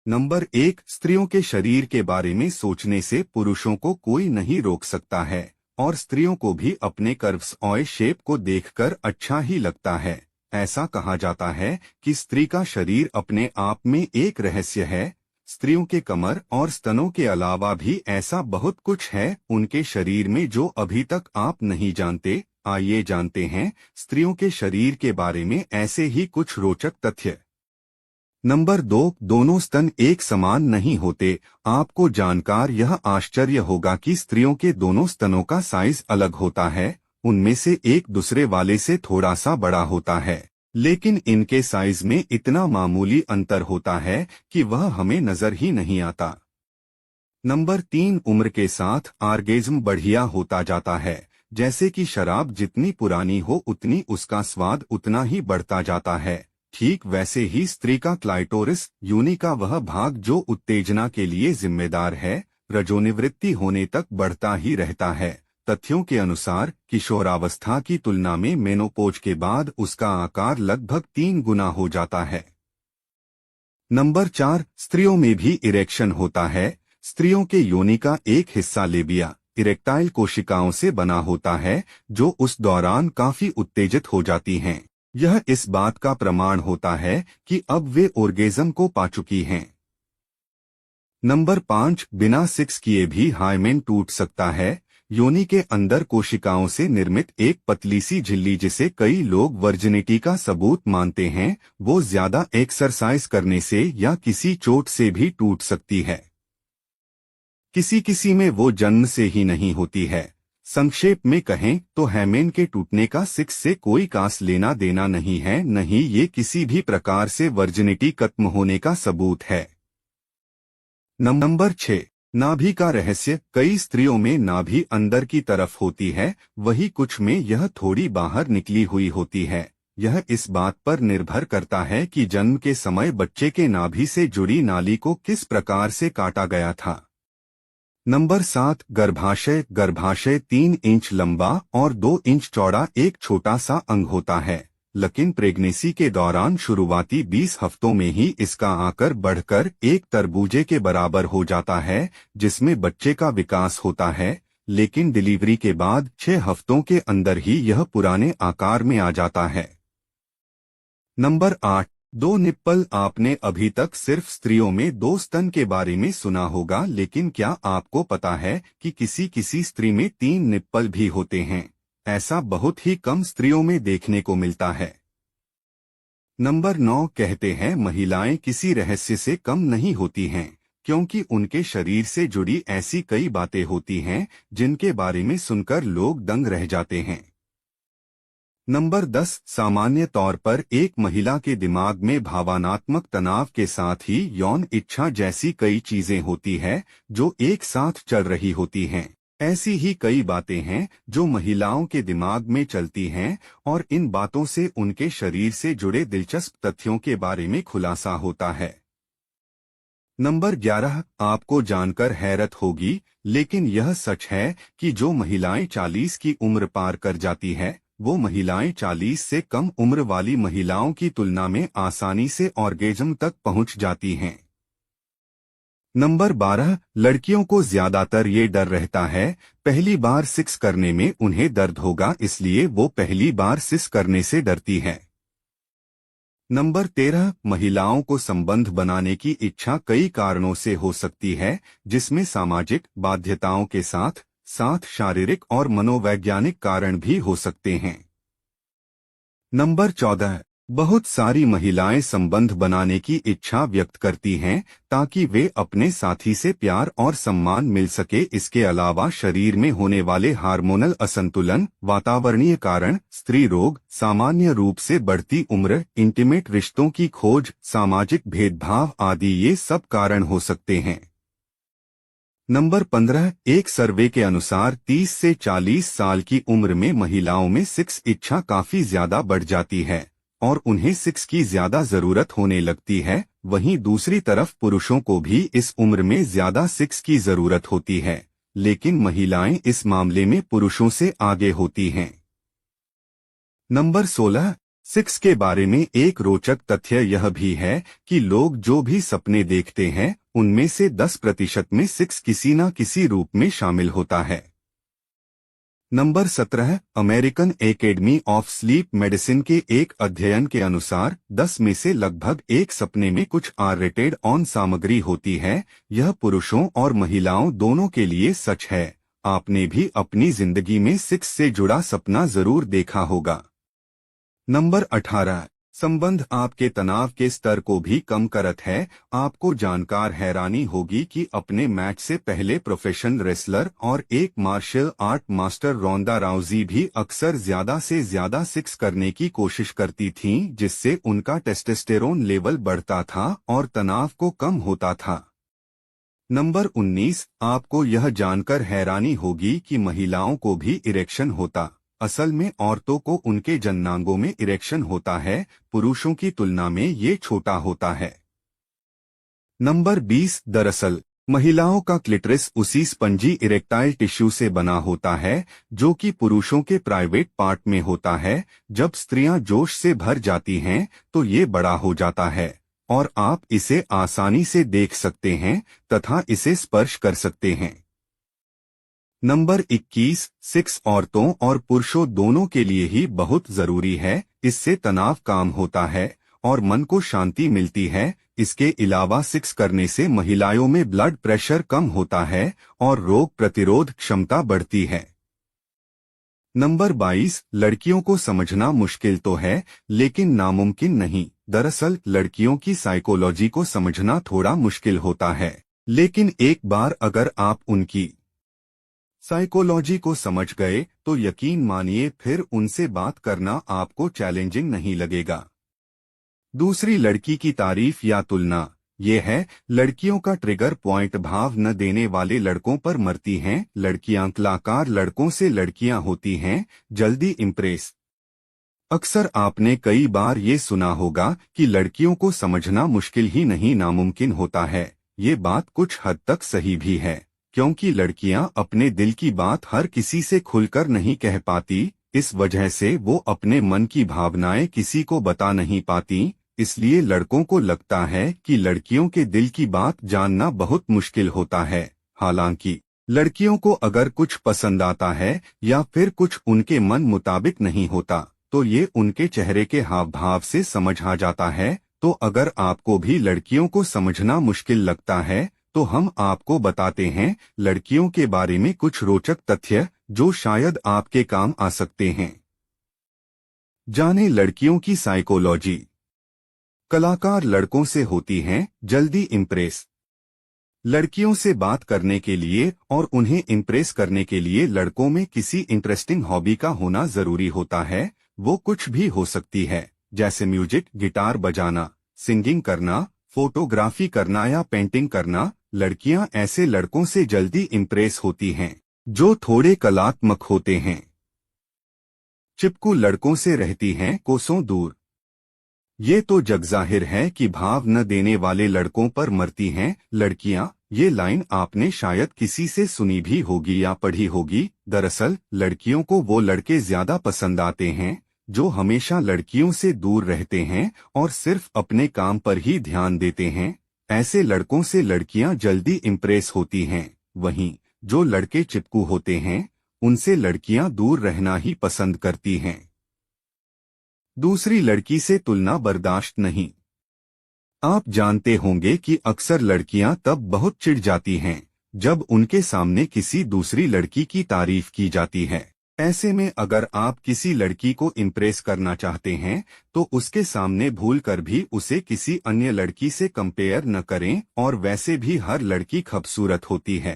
Number 1, स्त्रियों के शरीर के बारे में सोचने से पुरुषों को कोई नहीं रोक सकता है और स्त्रियों को भी अपने कर्व्स और शेप को देखकर अच्छा ही लगता है। ऐसा कहा जाता है कि स्त्री का शरीर अपने आप में एक रहस्य है। स्त्रियों के कमर और स्तनों के अलावा भी ऐसा बहुत कुछ है उनके शरीर में जो अभी तक आप नहीं जानते। आइए जानते हैं स्त्रियों के शरीर के बारे में ऐसे ही कुछ रोचक तथ्य। नंबर 2, दोनों स्तन एक समान नहीं होते। आपको जानकर यह आश्चर्य होगा कि स्त्रियों के दोनों स्तनों का साइज अलग होता है। उनमें से एक दूसरे वाले से थोड़ा सा बड़ा होता है, लेकिन इनके साइज में इतना मामूली अंतर होता है कि वह हमें नजर ही नहीं आता। नंबर 3, उम्र के साथ ऑर्गेज्म बढ़िया होता जाता है। जैसे कि शराब जितनी पुरानी हो उतनी उसका स्वाद उतना ही बढ़ता जाता है, ठीक वैसे ही स्त्री का क्लाइटोरिस योनि का वह भाग जो उत्तेजना के लिए जिम्मेदार है, रजोनिवृत्ति होने तक बढ़ता ही रहता है। तथ्यों के अनुसार किशोरावस्था की तुलना में मेनोपोज के बाद उसका आकार लगभग 3 गुना हो जाता है। नंबर 4, स्त्रियों में भी इरेक्शन होता है। स्त्रियों के योनि का एक हिस्सा लेबिया इरेक्टाइल कोशिकाओं से बना होता है जो उस दौरान काफी उत्तेजित हो जाती हैं। यह इस बात का प्रमाण होता है कि अब वे ओर्गेज्म को पा चुकी हैं। नंबर 5, बिना सेक्स किए भी हाइमेन टूट सकता है। योनि के अंदर कोशिकाओं से निर्मित एक पतली सी झिल्ली जिसे कई लोग वर्जिनिटी का सबूत मानते हैं, वो ज्यादा एक्सरसाइज करने से या किसी चोट से भी टूट सकती है। किसी किसी में वो जन्म से ही नहीं होती है। संक्षेप में कहें तो हाइमेन के टूटने का सेक्स से कोई खास लेना देना नहीं है, नहीं ये किसी भी प्रकार से वर्जिनिटी खत्म होने का सबूत है। नंबर 6, नाभि का रहस्य। कई स्त्रियों में नाभि अंदर की तरफ होती है, वही कुछ में यह थोड़ी बाहर निकली हुई होती है। यह इस बात पर निर्भर करता है कि जन्म के समय बच्चे के नाभि से जुड़ी नाली को किस प्रकार से काटा गया था। नंबर 7, गर्भाशय। गर्भाशय 3 इंच लंबा और 2 इंच चौड़ा एक छोटा सा अंग होता है, लेकिन प्रेगनेंसी के दौरान शुरुआती 20 हफ्तों में ही इसका आकार बढ़कर एक तरबूजे के बराबर हो जाता है, जिसमें बच्चे का विकास होता है। लेकिन डिलीवरी के बाद 6 हफ्तों के अंदर ही यह पुराने आकार में आ जाता है। Number 8, 2 nipple. आपने अभी तक सिर्फ स्त्रियों में 2 स्तन के बारे में सुना होगा, लेकिन क्या आपको पता है कि किसी किसी स्त्री में 3 निप्पल भी होते हैं? ऐसा बहुत ही कम स्त्रियों में देखने को मिलता है। नंबर 9, कहते हैं महिलाएं किसी रहस्य से कम नहीं होती हैं, क्योंकि उनके शरीर से जुड़ी ऐसी कई बातें होती हैं जिनके बारे में सुनकर लोग दंग रह जाते हैं। नंबर 10, सामान्य तौर पर एक महिला के दिमाग में भावनात्मक तनाव के साथ ही यौन इच्छा जैसी कई चीजें होती है जो एक साथ चल रही होती हैं। ऐसी ही कई बातें हैं जो महिलाओं के दिमाग में चलती हैं और इन बातों से उनके शरीर से जुड़े दिलचस्प तथ्यों के बारे में खुलासा होता है। नंबर 11, आपको जानकर हैरत होगी, लेकिन यह सच है कि जो महिलाएं 40 की उम्र पार कर जाती है, वो महिलाएं 40 से कम उम्र वाली महिलाओं की तुलना में आसानी से ऑर्गेज्म तक पहुंच जाती हैं। नंबर 12, लड़कियों को ज्यादातर ये डर रहता है पहली बार सेक्स करने में उन्हें दर्द होगा, इसलिए वो पहली बार सेक्स करने से डरती है। नंबर 13, महिलाओं को संबंध बनाने की इच्छा कई कारणों से हो सकती है, जिसमें सामाजिक बाध्यताओं के साथ साथ शारीरिक और मनोवैज्ञानिक कारण भी हो सकते हैं। नंबर 14, बहुत सारी महिलाएं संबंध बनाने की इच्छा व्यक्त करती हैं ताकि वे अपने साथी से प्यार और सम्मान मिल सके। इसके अलावा शरीर में होने वाले हार्मोनल असंतुलन, वातावरणीय कारण, स्त्री रोग, सामान्य रूप से बढ़ती उम्र, इंटीमेट रिश्तों की खोज, सामाजिक भेदभाव आदि ये सब कारण हो सकते हैं। नंबर 15, एक सर्वे के अनुसार 30 से 40 साल की उम्र में महिलाओं में सेक्स इच्छा काफी ज्यादा बढ़ जाती है और उन्हें सेक्स की ज्यादा जरूरत होने लगती है। वहीं दूसरी तरफ पुरुषों को भी इस उम्र में ज्यादा सेक्स की जरूरत होती है, लेकिन महिलाएं इस मामले में पुरुषों से आगे होती हैं। नंबर 16, 6 के बारे में एक रोचक तथ्य यह भी है कि लोग जो भी सपने देखते हैं उनमें से 10% में 6 किसी न किसी रूप में शामिल होता है। Number 17, American academy of sleep medicine के एक अध्ययन के अनुसार 10 में से लगभग एक सपने में कुछ R-रेटेड ऑन सामग्री होती है। यह पुरुषों और महिलाओं दोनों के लिए सच है। आपने भी अपनी जिंदगी में 6 से जुड़ा सपना जरूर देखा होगा। नंबर 18, संबंध आपके तनाव के स्तर को भी कम करत है। आपको जानकार हैरानी होगी कि अपने मैच से पहले प्रोफेशनल रेसलर और एक मार्शल आर्ट मास्टर रोंदा राउजी भी अक्सर ज्यादा से ज्यादा 6 करने की कोशिश करती थीं, जिससे उनका टेस्टोस्टेरोन लेवल बढ़ता था और तनाव को कम होता था। नंबर 19, आपको यह जानकर हैरानी होगी कि महिलाओं को भी इरेक्शन होता। असल में औरतों को उनके जननांगों में इरेक्शन होता है, पुरुषों की तुलना में ये छोटा होता है। नंबर 20, दरअसल महिलाओं का क्लिटरिस उसी स्पंजी इरेक्टाइल टिश्यू से बना होता है जो कि पुरुषों के प्राइवेट पार्ट में होता है। जब स्त्रियां जोश से भर जाती हैं तो ये बड़ा हो जाता है और आप इसे आसानी से देख सकते हैं तथा इसे स्पर्श कर सकते हैं। नंबर 21, 6 औरतों और पुरुषों दोनों के लिए ही बहुत जरूरी है। इससे तनाव कम होता है और मन को शांति मिलती है। इसके अलावा 6 करने से महिलाओं में ब्लड प्रेशर कम होता है और रोग प्रतिरोध क्षमता बढ़ती है। नंबर 22, लड़कियों को समझना मुश्किल तो है लेकिन नामुमकिन नहीं। दरअसल लड़कियों की साइकोलॉजी को समझना थोड़ा मुश्किल होता है, लेकिन एक बार अगर आप उनकी साइकोलॉजी को समझ गए तो यकीन मानिए फिर उनसे बात करना आपको चैलेंजिंग नहीं लगेगा। दूसरी लड़की की तारीफ या तुलना ये है, लड़कियों का ट्रिगर पॉइंट भाव न देने वाले लड़कों पर मरती हैं। लड़कियां कलाकार लड़कों से लड़कियां होती हैं, जल्दी इम्प्रेस। अक्सर आपने कई बार ये सुना होगा कि लड़कियों को समझना मुश्किल ही नहीं नामुमकिन होता है। ये बात कुछ हद तक सही भी है, क्योंकि लड़कियां अपने दिल की बात हर किसी से खुलकर नहीं कह पाती। इस वजह से वो अपने मन की भावनाएं किसी को बता नहीं पाती। इसलिए लड़कों को लगता है कि लड़कियों के दिल की बात जानना बहुत मुश्किल होता है। हालांकि लड़कियों को अगर कुछ पसंद आता है या फिर कुछ उनके मन मुताबिक नहीं होता तो ये उनके चेहरे के हाव भाव से समझ आ जाता है। तो अगर आपको भी लड़कियों को समझना मुश्किल लगता है तो हम आपको बताते हैं लड़कियों के बारे में कुछ रोचक तथ्य जो शायद आपके काम आ सकते हैं। जाने लड़कियों की साइकोलॉजी। कलाकार लड़कों से होती हैं जल्दी इम्प्रेस। लड़कियों से बात करने के लिए और उन्हें इम्प्रेस करने के लिए लड़कों में किसी इंटरेस्टिंग हॉबी का होना जरूरी होता है। वो कुछ भी हो सकती है, जैसे म्यूजिक, गिटार बजाना, सिंगिंग करना, फोटोग्राफी करना या पेंटिंग करना। लड़कियां ऐसे लड़कों से जल्दी इम्प्रेस होती हैं जो थोड़े कलात्मक होते हैं। चिपकू लड़कों से रहती हैं कोसों दूर। ये तो जगजाहिर है कि भाव न देने वाले लड़कों पर मरती हैं लड़कियां। ये लाइन आपने शायद किसी से सुनी भी होगी या पढ़ी होगी। दरअसल लड़कियों को वो लड़के ज्यादा पसंद आते हैं जो हमेशा लड़कियों से दूर रहते हैं और सिर्फ अपने काम पर ही ध्यान देते हैं। ऐसे लड़कों से लड़कियां जल्दी इम्प्रेस होती हैं। वहीं जो लड़के चिपकू होते हैं उनसे लड़कियां दूर रहना ही पसंद करती हैं। दूसरी लड़की से तुलना बर्दाश्त नहीं। आप जानते होंगे कि अक्सर लड़कियां तब बहुत चिढ़ जाती हैं जब उनके सामने किसी दूसरी लड़की की तारीफ की जाती है। ऐसे में अगर आप किसी लड़की को इम्प्रेस करना चाहते हैं तो उसके सामने भूलकर भी उसे किसी अन्य लड़की से कंपेयर न करें। और वैसे भी हर लड़की खूबसूरत होती है।